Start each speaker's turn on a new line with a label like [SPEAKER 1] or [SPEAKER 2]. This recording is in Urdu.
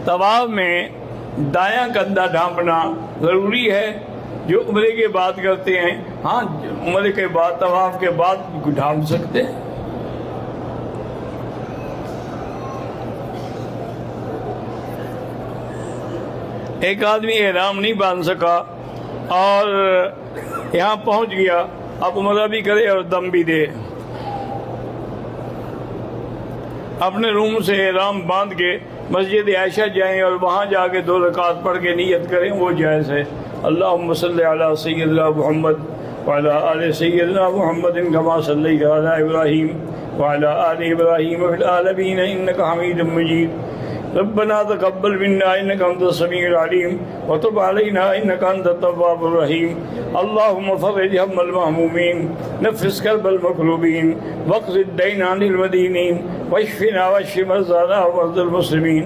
[SPEAKER 1] طواف میں دایاں کندھا ڈھانپنا ضروری ہے جو عمرے کے بعد کرتے ہیں. ہاں عمرے کے بعد طواف کے بعد ڈھانپ سکتے ہیں. ایک آدمی احرام نہیں باندھ سکا اور یہاں پہنچ گیا، اب عمرہ بھی کرے اور دم بھی دے. اپنے روم سے احرام باندھ کے مسجد عائشہ جائیں اور وہاں جا کے 2 رکعت پڑھ کے نیت کریں، وہ جائز ہے. اللہم صلی علی سیدنا محمد وعلی آل سیدنا محمد کما صلیت علی ابراہیم وعلی آل ابراہیم فی العالمین انک حمید مجید. ربنا تقبل منا انك انت السميع العليم وتب علينا انك انت التواب الرحيم. اللهم فرج هم المهمومين، نفس كرب المكروبين، واقض الدين عن المدينين، واشفنا واشف مرضانا ومرضى المسلمين.